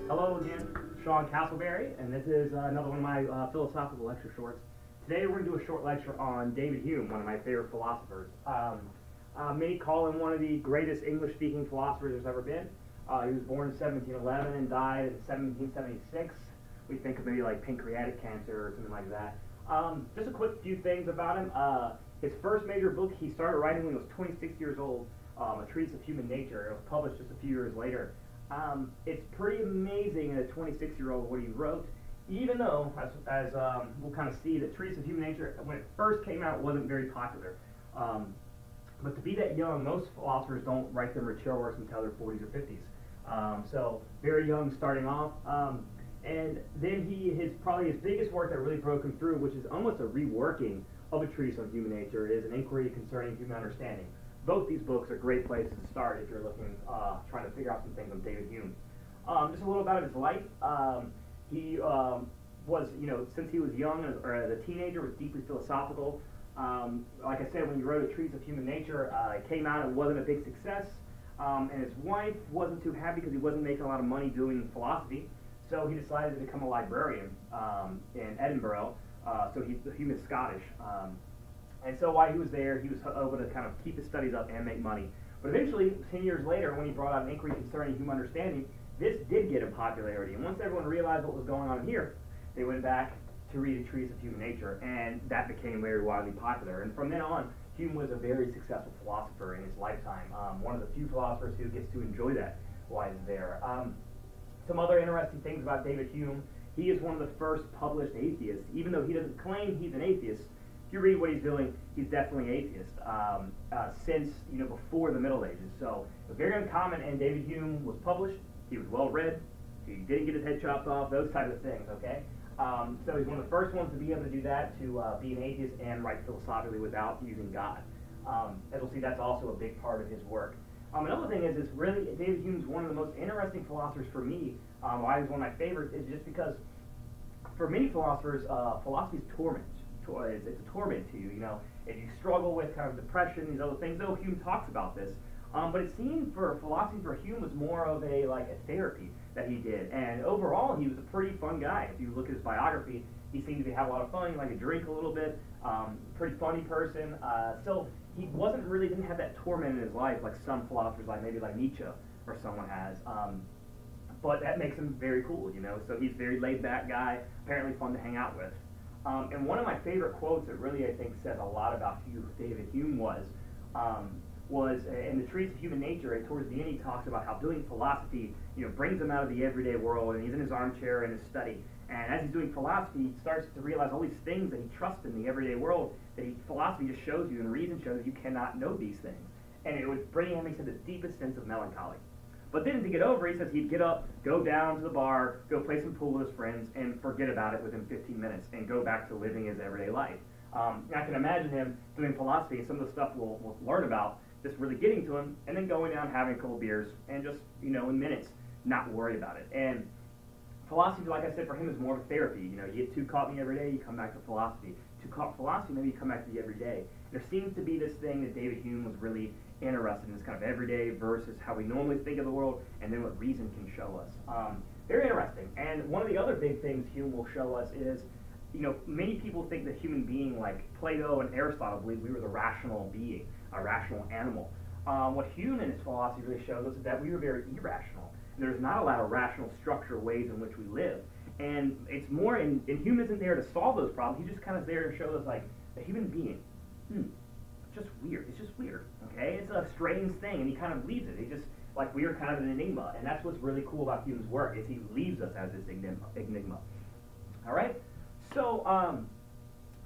Hello again, Sean Castleberry, and this is another one of my philosophical lecture shorts. Today we're going to do a short lecture on David Hume, one of my favorite philosophers. Many call him one of the greatest English-speaking philosophers there's ever been. He was born in 1711 and died in 1776. We think of maybe like pancreatic cancer or something like that. Just a quick few things about him. His first major book he started writing when he was 26 years old, a Treatise of Human Nature. It was published just a few years later. It's pretty amazing in a 26-year-old what he wrote, even though, as we'll kind of see, the Treatise of Human Nature, when it first came out, wasn't very popular. But to be that young, most philosophers don't write their mature works until their 40s or 50s. So very young starting off. And then probably his biggest work that really broke him through, which is almost a reworking of a Treatise on Human Nature, is An Inquiry Concerning Human Understanding. Both these books are great places to start if you're looking, trying to figure out some things on David Hume. Just a little about his life. He was, since he was young or as a teenager, was deeply philosophical. Like I said, when he wrote A Treatise of Human Nature, it came out and wasn't a big success. And his wife wasn't too happy because he wasn't making a lot of money doing philosophy. So he decided to become a librarian in Edinburgh. So Hume is Scottish. And so while he was there, he was able to kind of keep his studies up and make money. But eventually, 10 years later, when he brought out An Inquiry Concerning Human Understanding, this did get him popularity. And once everyone realized what was going on here, they went back to read A Treatise of Human Nature, and that became very widely popular. And from then on, Hume was a very successful philosopher in his lifetime. One of the few philosophers who gets to enjoy that while he's there. Some other interesting things about David Hume: he is one of the first published atheists. Even though he doesn't claim he's an atheist, if you read what he's doing, he's definitely atheist since before the Middle Ages. So it was very uncommon, and David Hume was published. He was well read. He didn't get his head chopped off. Those types of things. Okay, so he's one of the first ones to be able to do that, to be an atheist and write philosophically without using God. As we'll see, that's also a big part of his work. Another thing is really David Hume's one of the most interesting philosophers for me. Why he's one of my favorites is just because for many philosophers, philosophy is torment. It's a torment to you, if you struggle with kind of depression, these other things. Though Hume talks about this, but it seemed for philosophy for Hume was more of a therapy that he did. And overall, he was a pretty fun guy. If you look at his biography, he seemed to have a lot of fun. He liked to drink a little bit. Pretty funny person. So he didn't have that torment in his life like some philosophers, maybe like Nietzsche or someone has. But that makes him very cool, So he's a very laid-back guy, apparently fun to hang out with. And one of my favorite quotes that really, I think, says a lot about who David Hume was in the Treatise of Human Nature. Towards the end, he talks about how doing philosophy, brings him out of the everyday world, and he's in his armchair in his study. And as he's doing philosophy, he starts to realize all these things that he trusts in the everyday world, philosophy just shows you, and reason shows you cannot know these things. And it would bring him into the deepest sense of melancholy. But then to get over, he says he'd get up, go down to the bar, go play some pool with his friends, and forget about it within 15 minutes and go back to living his everyday life. I can imagine him doing philosophy and some of the stuff we'll learn about, just really getting to him, and then going down, having a couple beers, and just, in minutes, not worry about it. And philosophy, like I said, for him is more of a therapy. You get too caught in the everyday, you come back to philosophy. Too caught in philosophy, maybe you come back to the everyday. There seems to be this thing that David Hume was really interested in, this kind of everyday versus how we normally think of the world, and then what reason can show us. Very interesting. And one of the other big things Hume will show us is, many people think that human being, like Plato and Aristotle, believed we were the rational being, a rational animal. What Hume in his philosophy really shows us is that we were very irrational. There's not a lot of rational structure ways in which we live. And it's more, and Hume isn't there to solve those problems. He's just kind of there to show us, the human being, just weird. It's just weird, okay? It's a strange thing, and he kind of leaves it. It's just we are kind of an enigma, and that's what's really cool about Hume's work, is he leaves us as this enigma. All right? So,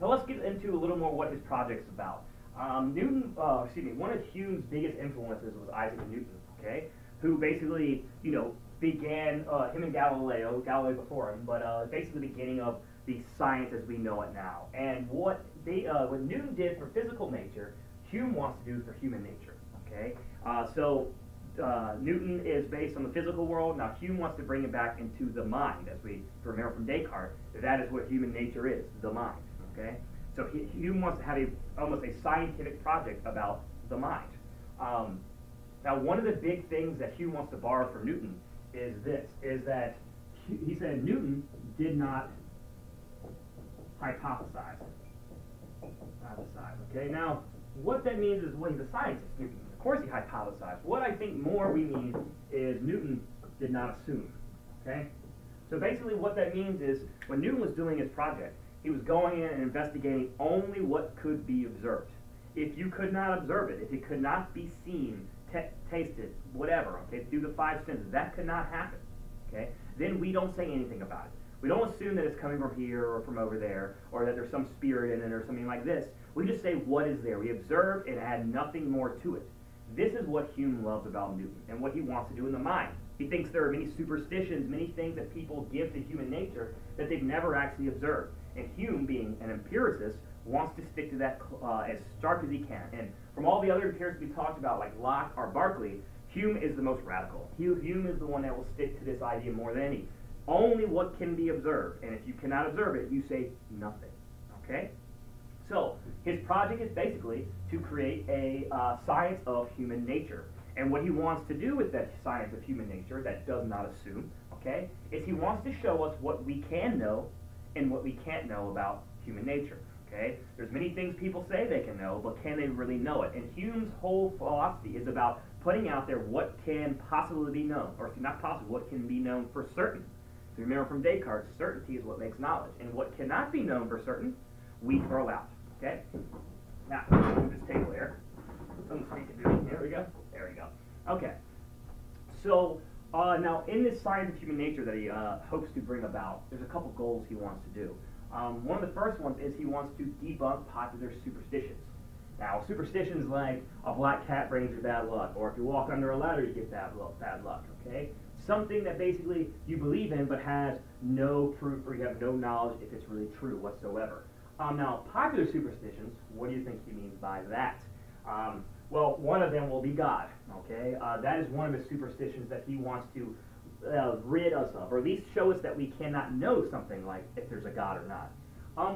now let's get into a little more what his project's about. One of Hume's biggest influences was Isaac Newton, okay? Who basically, began, him and Galileo before him, but basically the beginning of the science as we know it now. And what Newton did for physical nature, Hume wants to do for human nature, okay? Newton is based on the physical world. Now Hume wants to bring it back into the mind, as we remember from Descartes. That is what human nature is, the mind, okay? So Hume wants to have almost a scientific project about the mind. Now one of the big things that Hume wants to borrow from Newton is that he said Newton did not hypothesize. Okay, now what that means is, well, he's a scientist, Newton. Of course he hypothesized. What I think more we mean is Newton did not assume. Okay? So basically what that means is when Newton was doing his project, he was going in and investigating only what could be observed. If you could not observe it, if it could not be seen, tasted, whatever, okay, through the five senses, that could not happen. Okay? Then we don't say anything about it. We don't assume that it's coming from here or from over there, or that there's some spirit in it or something like this. We just say what is there. We observe and add nothing more to it. This is what Hume loves about Newton and what he wants to do in the mind. He thinks there are many superstitions, many things that people give to human nature that they've never actually observed. And Hume, being an empiricist, wants to stick to that as stark as he can. And from all the other empiricists we talked about, like Locke or Berkeley, Hume is the most radical. Hume is the one that will stick to this idea more than any. Only what can be observed, and if you cannot observe it, you say nothing. Okay? So, his project is basically to create a science of human nature. And what he wants to do with that science of human nature, that does not assume, okay, is he wants to show us what we can know and what we can't know about human nature. Okay? There's many things people say they can know, but can they really know it? And Hume's whole philosophy is about putting out there what can possibly be known, or if not possible, what can be known for certain. So remember from Descartes, certainty is what makes knowledge, and what cannot be known for certain, we throw out. Okay? Now, move this table here. Something to do. Here we go. There we go. Okay. So, now in this science of human nature that he hopes to bring about, there's a couple goals he wants to do. One of the first ones is he wants to debunk popular superstitions. Now, superstitions like a black cat brings you bad luck, or if you walk under a ladder, you get bad luck, okay? Something that basically you believe in but has no proof or you have no knowledge if it's really true whatsoever. Now, popular superstitions, what do you think he means by that? Well, one of them will be God, okay? That is one of his superstitions that he wants to rid us of, or at least show us that we cannot know something like if there's a God or not.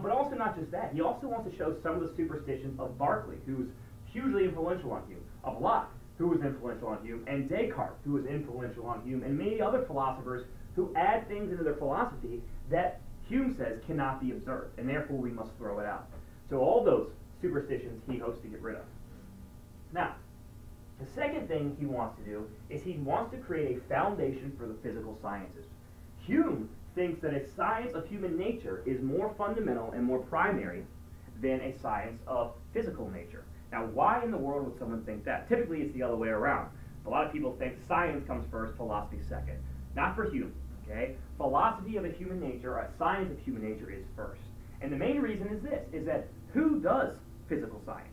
But also not just that, he also wants to show some of the superstitions of Berkeley, who's hugely influential on Hume, of Locke, who was influential on Hume, and Descartes, who was influential on Hume, and many other philosophers who add things into their philosophy that Hume says cannot be observed, and therefore we must throw it out. So all those superstitions he hopes to get rid of. Now, the second thing he wants to do is he wants to create a foundation for the physical sciences. Hume thinks that a science of human nature is more fundamental and more primary than a science of physical nature. Now, why in the world would someone think that? Typically, it's the other way around. A lot of people think science comes first, philosophy second. Not for Hume, okay? Philosophy of a human nature, or a science of human nature, is first. And the main reason is this, is that who does physical science?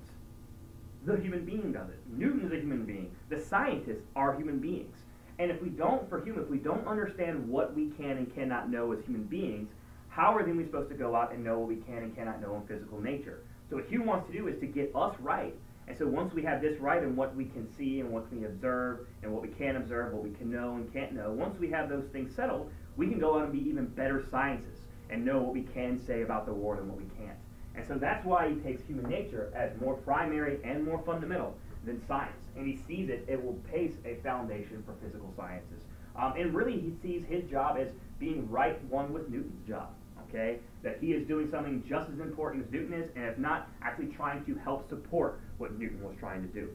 The human being does it. Newton is a human being. The scientists are human beings. And if we don't, for Hume, if we don't understand what we can and cannot know as human beings, how are then we supposed to go out and know what we can and cannot know in physical nature? So what Hume wants to do is to get us right. And so once we have this right and what we can see and what we can observe and what we can observe, what we can know and can't know, once we have those things settled, we can go out and be even better scientists and know what we can say about the world and what we can't. And so that's why he takes human nature as more primary and more fundamental than science. And he sees it will pace a foundation for physical sciences. And really he sees his job as being right one with Newton's job. Okay? That he is doing something just as important as Newton is, and if not, actually trying to help support what Newton was trying to do.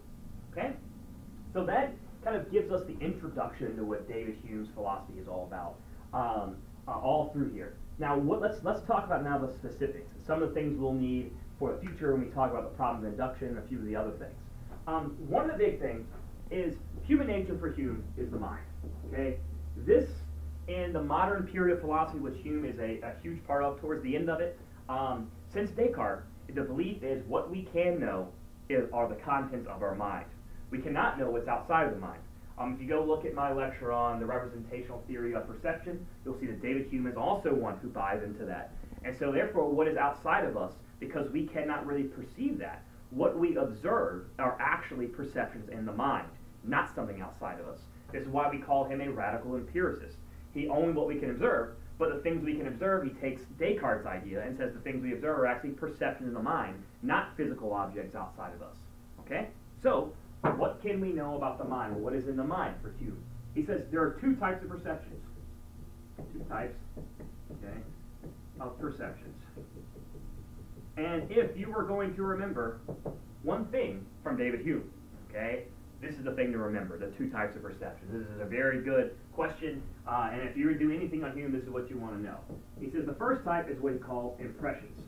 Okay? So that kind of gives us the introduction to what David Hume's philosophy is all about, all through here. Now, let's talk about now the specifics, some of the things we'll need for the future when we talk about the problems of induction and a few of the other things. One of the big things is human nature for Hume is the mind. Okay? This, in the modern period of philosophy, which Hume is a huge part of towards the end of it, since Descartes, the belief is what we can know are the contents of our mind. We cannot know what's outside of the mind. If you go look at my lecture on the representational theory of perception, you'll see that David Hume is also one who buys into that. And so therefore, what is outside of us, because we cannot really perceive that, what we observe are actually perceptions in the mind, not something outside of us. This is why we call him a radical empiricist. He owns what we can observe, but the things we can observe, he takes Descartes' idea and says the things we observe are actually perceptions in the mind, not physical objects outside of us. Okay? So, what can we know about the mind? Well, what is in the mind for Hume? He says there are two types of perceptions. Two types, okay, of perceptions. And if you were going to remember one thing from David Hume, okay, this is the thing to remember, the two types of perceptions. This is a very good question, and if you do anything on Hume, this is what you want to know. He says the first type is what he calls impressions.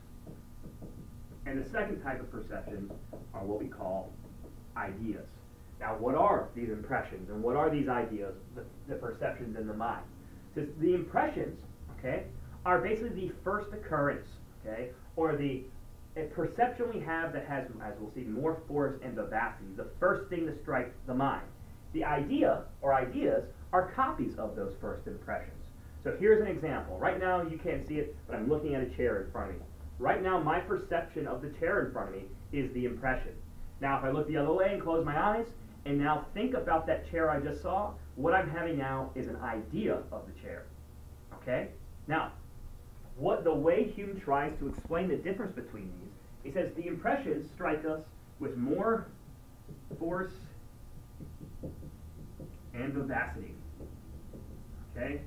And the second type of perceptions are what we call ideas. Now, what are these impressions, and what are these ideas, the perceptions in the mind? It says the impressions, okay, are basically the first occurrence, okay, or a perception we have that has, as we'll see, more force and vivacity, the first thing to strike the mind. The idea, or ideas, are copies of those first impressions. So here's an example. Right now, you can't see it, but I'm looking at a chair in front of me. Right now, my perception of the chair in front of me is the impression. Now, if I look the other way and close my eyes, and now think about that chair I just saw, what I'm having now is an idea of the chair. Okay? Now, the way Hume tries to explain the difference between these, he says the impressions strike us with more force and vivacity. Okay?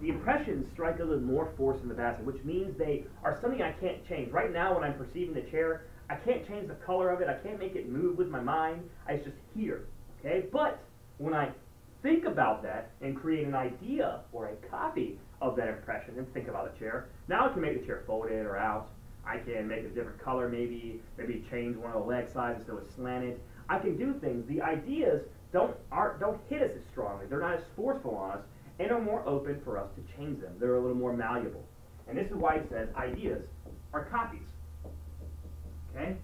The impressions strike us with more force and vivacity, which means they are something I can't change. Right now, when I'm perceiving the chair, I can't change the color of it. I can't make it move with my mind. It's just here. Okay? But when I think about that and create an idea or a copy of that impression and think about the chair, now I can make the chair folded or out. I can make it a different color, maybe change one of the leg sizes so it's slanted. I can do things. The ideas don't hit us as strongly. They're not as forceful on us, and are more open for us to change them. They're a little more malleable. And this is why he says ideas are copies. Okay?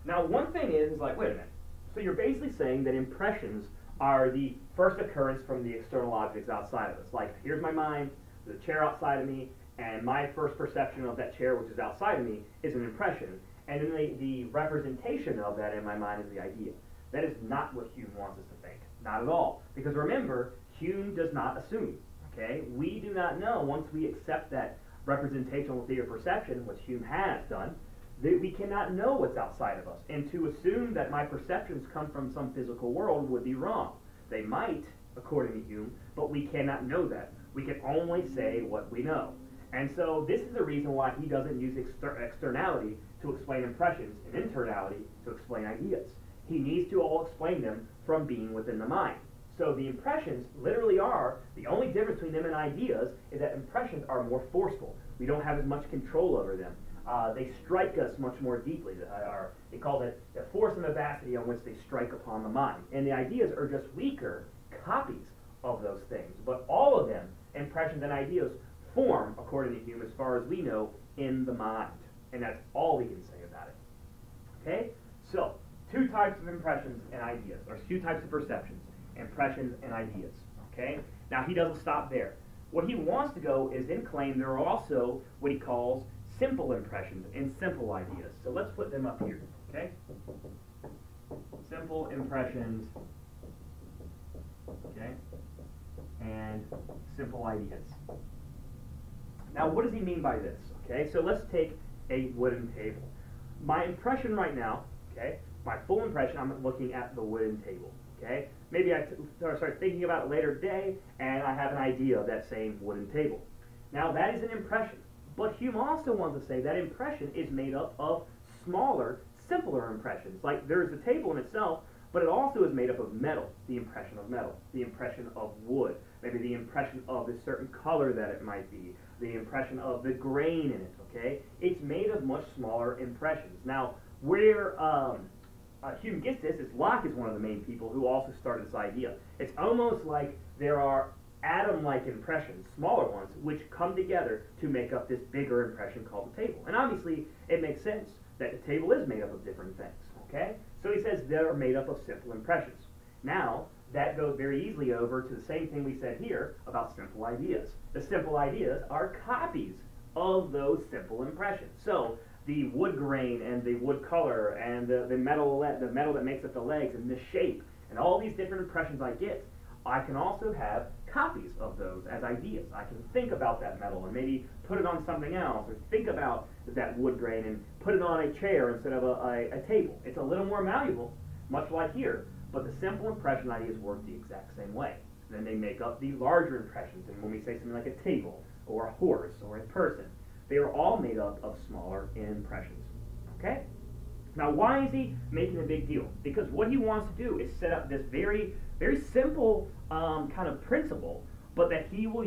Now, one thing is like, wait a minute. So you're basically saying that impressions are the first occurrence from the external objects outside of us. Like, here's my mind, the chair outside of me, and my first perception of that chair, which is outside of me, is an impression. And then the representation of that in my mind is the idea. That is not what Hume wants us to think. Not at all. Because remember, Hume does not assume. Okay? We do not know, once we accept that representational theory of perception, which Hume has done, that we cannot know what's outside of us. And to assume that my perceptions come from some physical world would be wrong. They might, according to Hume, but we cannot know that. We can only say what we know. And so this is the reason why he doesn't use externality to explain impressions and internality to explain ideas. He needs to all explain them from being within the mind. So the impressions literally are, the only difference between them and ideas is that impressions are more forceful. We don't have as much control over them. They strike us much more deeply. They call it the force and vivacity on which they strike upon the mind. And the ideas are just weaker copies of those things. But all of them, impressions and ideas, form, according to Hume, as far as we know, in the mind. And that's all we can say about it. Okay? So, two types of impressions and ideas, or two types of perceptions, impressions and ideas. Okay? Now, he doesn't stop there. What he wants to go is then claim there are also what he calls simple impressions and simple ideas. So let's put them up here. Okay? Simple impressions, okay, and simple ideas. Now, what does he mean by this? Okay, so let's take a wooden table. My impression right now, okay, my full impression, I'm looking at the wooden table. Okay, maybe I start thinking about it later today, and I have an idea of that same wooden table. Now, that is an impression. But Hume also wants to say that impression is made up of smaller, simpler impressions. Like, there's the table in itself, but it also is made up of metal, the impression of metal, the impression of wood, maybe the impression of a certain color that it might be, the impression of the grain in it, okay? It's made of much smaller impressions. Now, where Hume gets this is Locke is one of the main people who also started this idea. It's almost like there are atom-like impressions, smaller ones, which come together to make up this bigger impression called the table. And obviously, it makes sense that the table is made up of different things, okay? So he says they're made up of simple impressions. Now, that goes very easily over to the same thing we said here about simple ideas. The simple ideas are copies of those simple impressions. So, the wood grain and the wood color and the metal that makes up the legs and the shape and all these different impressions I get, I can also have copies of those as ideas. I can think about that metal and maybe put it on something else, or think about that wood grain and put it on a chair instead of a table. It's a little more malleable, much like here, but the simple impression ideas work the exact same way. Then they make up the larger impressions, and when we say something like a table, or a horse, or a person, they are all made up of smaller impressions. Okay? Now, why is he making a big deal? Because what he wants to do is set up this very, very simple kind of principle, but that he will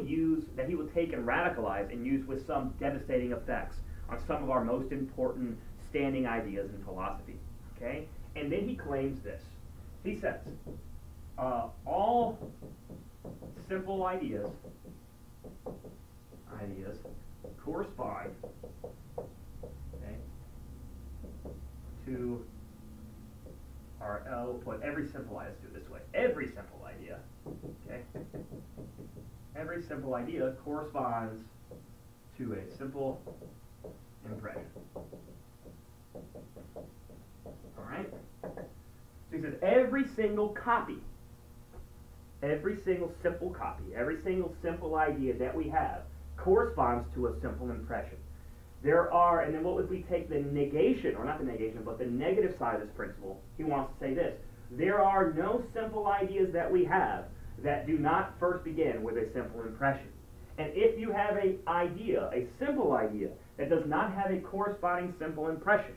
take and radicalize and use with some devastating effects on some of our most important standing ideas in philosophy. Okay? And then he claims this. He says, all simple ideas correspond, okay, to put every simple idea, let's do it this way, every simple idea, okay, every simple idea corresponds to a simple impression. Alright? So he says every single copy, every single simple copy, every single simple idea that we have corresponds to a simple impression. There are, and then what if we take the negation, or not the negation, but the negative side of this principle, he wants to say this. There are no simple ideas that we have that do not first begin with a simple impression. And if you have an idea, a simple idea, that does not have a corresponding simple impression,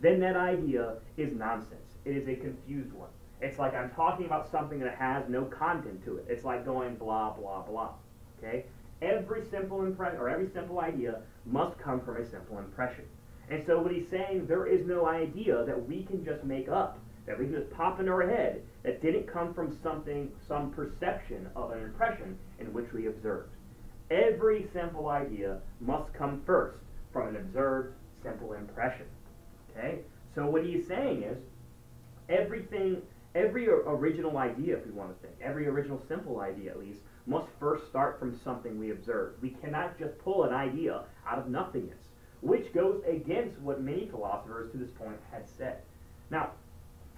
then that idea is nonsense. It is a confused one. It's like I'm talking about something that has no content to it. It's like going blah, blah, blah. Okay? Every simple impression, or every simple idea, must come from a simple impression. And so what he's saying, there is no idea that we can just make up, that we can just pop into our head, that didn't come from something, some perception of an impression in which we observed. Every simple idea must come first from an observed simple impression. Okay? So what he's saying is, every original idea, if we want to think, every original simple idea at least, must first start from something we observed. We cannot just pull an idea out of nothingness, which goes against what many philosophers to this point had said. Now,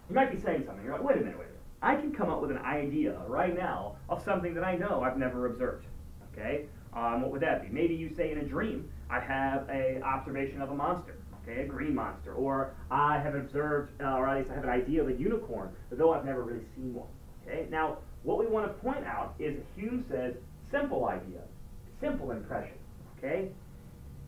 you might be saying something. You're like, wait a minute. I can come up with an idea right now of something that I know I've never observed. Okay? What would that be? Maybe you say in a dream, I have an observation of a monster. Okay, a green monster, or I have observed, or at least I have an idea of a unicorn, though I've never really seen one. Okay, now what we want to point out is Hume says simple idea, simple impression. Okay,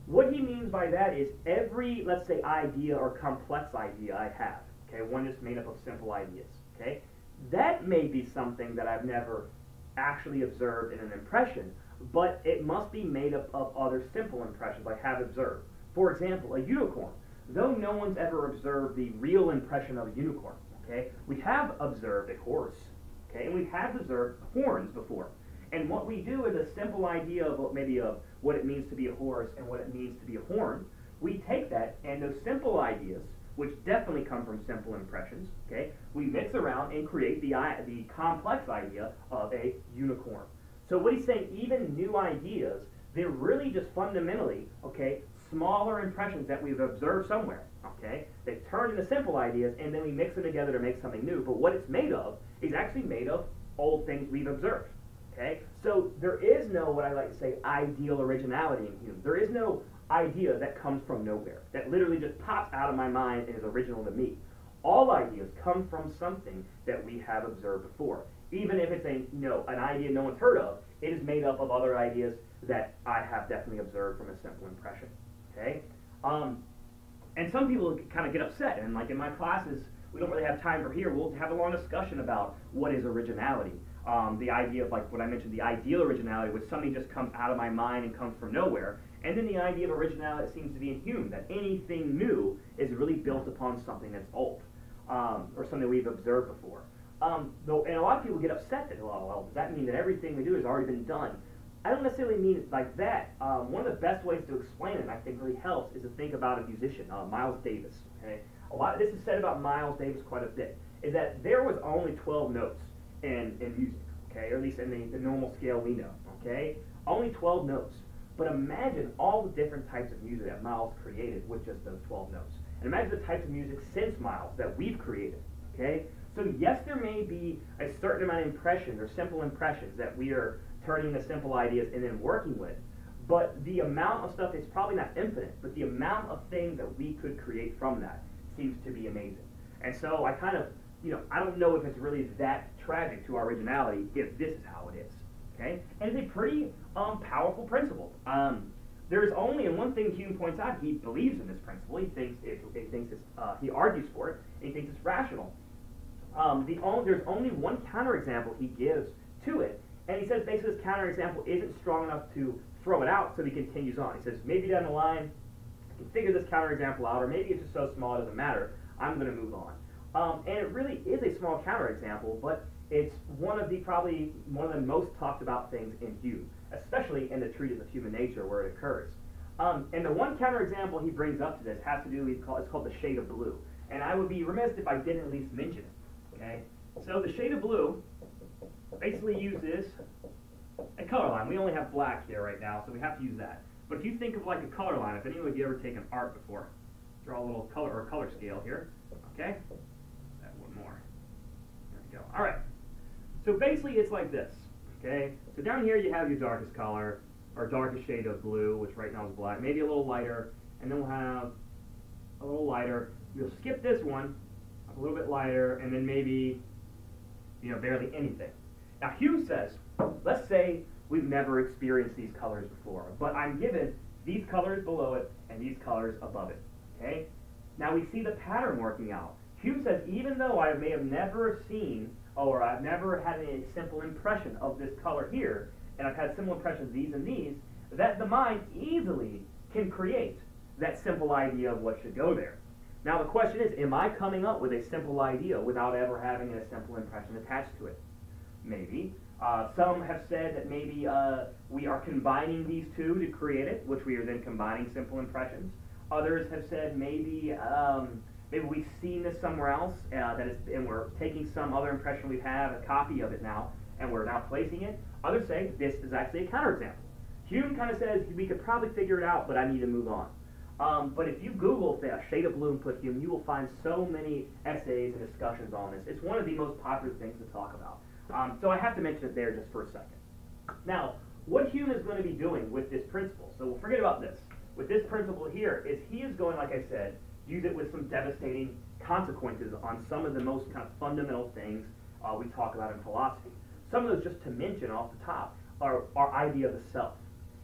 what he means by that is every, let's say, idea or complex idea I have. Okay, one is made up of simple ideas. Okay, that may be something that I've never actually observed in an impression, but it must be made up of other simple impressions I have observed. For example, a unicorn. Though no one's ever observed the real impression of a unicorn, okay, we have observed a horse, okay, and we have observed horns before. And what we do is a simple idea of maybe of what it means to be a horse and what it means to be a horn. We take that and those simple ideas, which definitely come from simple impressions, okay, we mix around and create the complex idea of a unicorn. So what he's saying, even new ideas, they're really just fundamentally, okay, smaller impressions that we've observed somewhere, okay? They turn into simple ideas, and then we mix them together to make something new. But what it's made of is actually made of old things we've observed, okay? So there is no, what I like to say, ideal originality in Hume. There is no idea that comes from nowhere, that literally just pops out of my mind and is original to me. All ideas come from something that we have observed before. Even if it's an idea no one's heard of, it is made up of other ideas that I have definitely observed from a simple impression. Okay, and some people kind of get upset, and like in my classes, we don't really have time for here. We'll have a long discussion about what is originality. The idea of, like what I mentioned, the ideal originality, which something just comes out of my mind and comes from nowhere, and then the idea of originality seems to be in Hume, that anything new is really built upon something that's old, or something we've observed before. And a lot of people get upset that, well, does that mean that everything we do has already been done? I don't necessarily mean it like that. One of the best ways to explain it, and I think really helps, is to think about a musician, Miles Davis. Okay? A lot of this is said about Miles Davis quite a bit, is that there was only 12 notes in music, okay, or at least in the normal scale we know, okay? Only 12 notes. But imagine all the different types of music that Miles created with just those 12 notes. And imagine the types of music since Miles that we've created, okay? So yes, there may be a certain amount of impressions or simple impressions that we are turning into simple ideas and then working with. But the amount of stuff is probably not infinite, but the amount of things that we could create from that seems to be amazing. And so I kind of I don't know if it's really that tragic to our originality if this is how it is. Okay, and it's a pretty powerful principle. There's only, and one thing Hume points out, he believes in this principle. He thinks he argues for it, and he thinks it's rational. There's only one counterexample he gives to it, and he says basically this counterexample isn't strong enough to throw it out, so he continues on. He says maybe down the line I can figure this counterexample out, or maybe it's just so small it doesn't matter. I'm going to move on. And it really is a small counterexample, but it's probably one of the most talked about things in Hume, especially in the Treatise of Human Nature where it occurs. And the one counterexample he brings up to this has to do with, it's called the shade of blue. And I would be remiss if I didn't at least mention it. Okay? So the shade of blue basically uses a color line. We only have black here right now, so we have to use that. But if you think of like a color line, if anyone of you ever taken art before, draw a little color scale here. Okay? Add one more. There we go. All right. So basically it's like this. Okay? So down here you have your darkest color, or darkest shade of blue, which right now is black. Maybe a little lighter, and then we'll have a little lighter. You'll skip this one, a little bit lighter, and then maybe, barely anything. Now Hume says, let's say we've never experienced these colors before, but I'm given these colors below it and these colors above it. Okay? Now we see the pattern working out. Hume says even though I may have never seen, or I've never had a simple impression of this color here, and I've had similar impressions of these and these, that the mind easily can create that simple idea of what should go there. Now the question is, am I coming up with a simple idea without ever having a simple impression attached to it? Maybe. Some have said that maybe we are combining these two to create it, which we are then combining simple impressions. Others have said maybe we've seen this somewhere else, and we're taking some other impression we have, a copy of it now, and we're now placing it. Others say this is actually a counterexample. Hume kind of says we could probably figure it out, but I need to move on. But if you Google a shade of blue and put Hume, you will find so many essays and discussions on this. It's one of the most popular things to talk about. So I have to mention it there just for a second. Now, what Hume is going to be doing with this principle, so we'll forget about this. With this principle here, is he is going, like I said, use it with some devastating consequences on some of the most kind of fundamental things we talk about in philosophy. Some of those, just to mention off the top, are our idea of the self.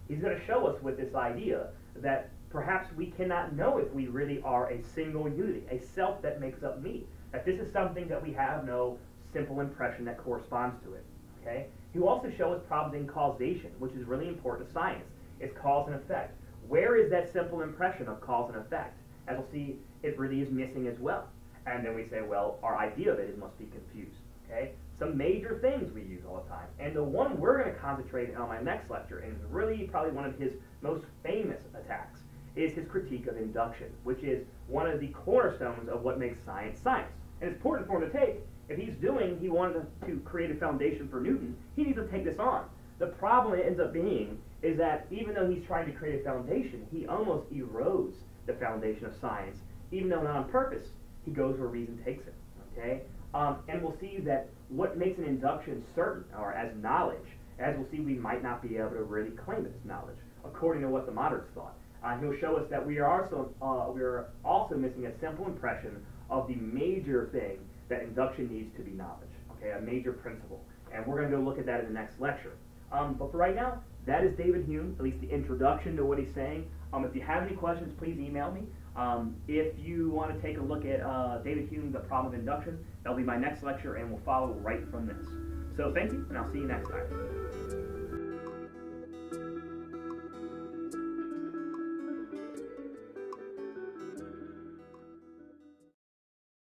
He's going to show us with this idea that perhaps we cannot know if we really are a single unity, a self that makes up me. That this is something that we have no simple impression that corresponds to it. Okay? He will also show us problems in causation, which is really important to science. It's cause and effect. Where is that simple impression of cause and effect? As we'll see, it really is missing as well. And then we say, well, our idea of it must be confused. Okay? Some major things we use all the time. And the one we're going to concentrate on my next lecture, and is really probably one of his most famous attacks, is his critique of induction, which is one of the cornerstones of what makes science science. And it's important for him to take. If he wanted to create a foundation for Newton, he needs to take this on. The problem it ends up being is that even though he's trying to create a foundation, he almost erodes the foundation of science. Even though not on purpose, he goes where reason takes him. Okay? And we'll see that what makes an induction certain, or as knowledge, as we'll see, we might not be able to really claim it as knowledge, according to what the moderns thought. He'll show us that we are also missing a simple impression of the major thing that induction needs to be knowledge, okay, a major principle. And we're going to go look at that in the next lecture. But for right now, that is David Hume, at least the introduction to what he's saying. If you have any questions, please email me. If you want to take a look at David Hume, The Problem of Induction, that'll be my next lecture, and we'll follow right from this. So thank you, and I'll see you next time.